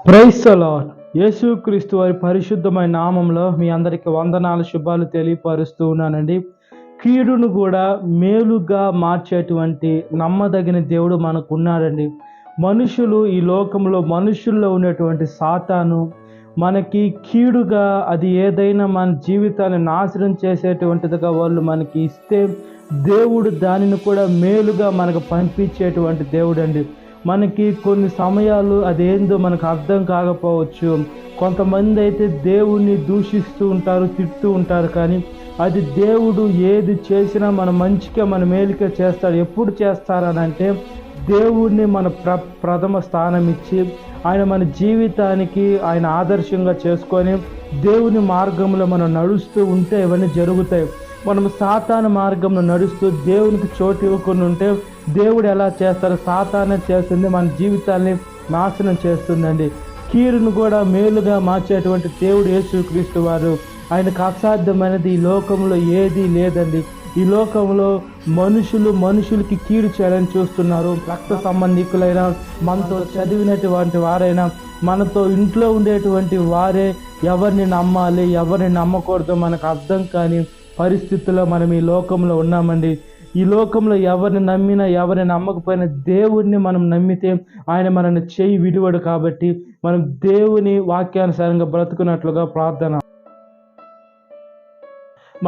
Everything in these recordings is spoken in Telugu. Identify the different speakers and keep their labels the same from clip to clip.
Speaker 1: Praise the lord. యేసుక్రీస్తు వారి పరిశుద్ధమైన నామంలో మీ అందరికీ వందనాలు, శుభాలు తెలియపరుస్తూ ఉన్నానండి. కీడును కూడా మేలుగా మార్చేటువంటి నమ్మదగిన దేవుడు మనకు ఉన్నాడండి. మనుషులు ఈ లోకంలో మనుషుల్లో ఉన్నటువంటి సాతాను మనకి కీడుగా అది ఏదైనా మన జీవితాన్ని నాశనం చేసేటువంటిదిగా వాళ్ళు మనకి ఇస్తే, దేవుడు దానిని కూడా మేలుగా మనకు పంపించేటువంటి దేవుడు అండి. మనకి కొన్ని సమయాలు అదేందో మనకు అర్థం కాకపోవచ్చు. కొంతమంది అయితే దేవుణ్ణి దూషిస్తూ ఉంటారు, తిడుతూ ఉంటారు. కానీ అది దేవుడు ఏది చేసినా మన మంచిగా మన మేలుకే చేస్తాడు. ఎప్పుడు చేస్తారనంటే దేవుణ్ణి మన ప్రథమ స్థానం ఇచ్చి ఆయన మన జీవితానికి ఆయన ఆదర్శంగా చేసుకొని దేవుని మార్గంలో మనం నడుస్తూ ఉంటే ఇవన్నీ జరుగుతాయి. మనం సాతాను మార్గంలో నడుస్తూ దేవునికి చోటు ఇవ్వకుండా ఉంటే దేవుడు ఎలా చేస్తారు? సాతానే చేస్తుంది, మన జీవితాన్ని నాశనం చేస్తుందండి. కీడును కూడా మేలుగా మార్చేటువంటి దేవుడు యేసుక్రీస్తు వారు. ఆయనకు అసాధ్యమైనది ఈ లోకంలో ఏదీ లేదండి. ఈ లోకంలో మనుషులకి కీడు చేయాలని చూస్తున్నారు. రక్త సంబంధికులైనా, మనతో చదివినటువంటి వారైనా, మనతో ఇంట్లో ఉండేటువంటి వారే ఎవరిని నమ్మాలి, ఎవరిని నమ్మకూడదో మనకు అర్థం కాని పరిస్థితుల్లో మనం ఈ లోకంలో ఉన్నామండి. ఈ లోకంలో ఎవరిని నమ్మినా ఎవరిని నమ్మకపోయినా దేవుణ్ణి మనం నమ్మితే ఆయన మనల్ని చేయి విడివడు. కాబట్టి మనం దేవుని వాక్యానుసారంగా బ్రతుకున్నట్లుగా ప్రార్థన.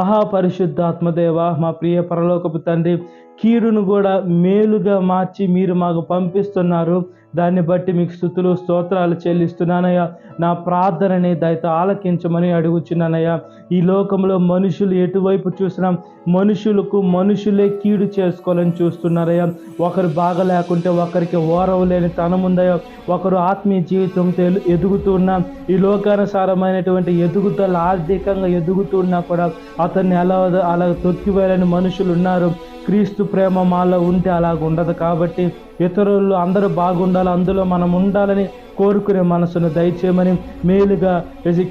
Speaker 1: మహాపరిశుద్ధాత్మదేవ, మా ప్రియ పరలోకపు తండ్రి, కీడును కూడా మేలుగా మార్చి మీరు మాకు పంపిస్తున్నారు. దాన్ని బట్టి మీకు స్తుతులు స్తోత్రాలు చెల్లిస్తున్నానయ్యా. నా ప్రార్థనని దయతో ఆలకించమని అడుగుచున్నానయ్యా. ఈ లోకంలో మనుషులు ఎటువైపు చూసినా మనుషులే కీడు చేసుకోవాలని చూస్తున్నారయ్యా. ఒకరు బాగా లేకుంటే ఒకరికి ఓరవు లేని తనముందయ్యా. ఒకరు ఆత్మీయ జీవితంతో ఎదుగుతున్నా, ఈ లోకానుసారమైనటువంటి ఎదుగుదల ఆర్థికంగా ఎదుగుతున్నా కూడా అతన్ని అలా తొక్కివేయాలని మనుషులు ఉన్నారు. క్రీస్తు ప్రేమ మాలో ఉంటే అలాగ ఉండదు. కాబట్టి ఇతరులు అందరూ బాగుండాలి, అందులో మనం ఉండాలని కోరుకునే మనసును దయచేయమని, మేలుగా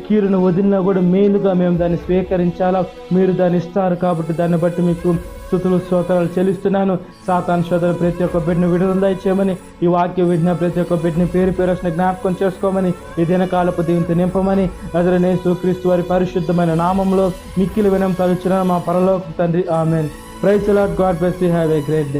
Speaker 1: కీడును వదిలినా కూడా మేలుగా మేము దాన్ని స్వీకరించాలా. మీరు దాన్ని ఇస్తారు కాబట్టి దాన్ని బట్టి మీకు స్తుతులు స్తోత్రాలు చెల్లిస్తున్నాను. సాతాను శోధన ప్రతి ఒక్క బిడ్డను విడుదల దయచేయమని, ఈ వాక్యం విడిన ప్రతి ఒక్క బిడ్డని పేరు పేరున జ్ఞాపకం చేసుకోమని, ఈ దినకాలపు దీంతో నింపమని నజరేయుడైన యేసుక్రీస్తు వారి పరిశుద్ధమైన నామంలో మిక్కిలి వినయం తలుచున్నాను మా పరలోక తండ్రి. ఆమేన్. Praise the Lord. God bless you. Have a great day.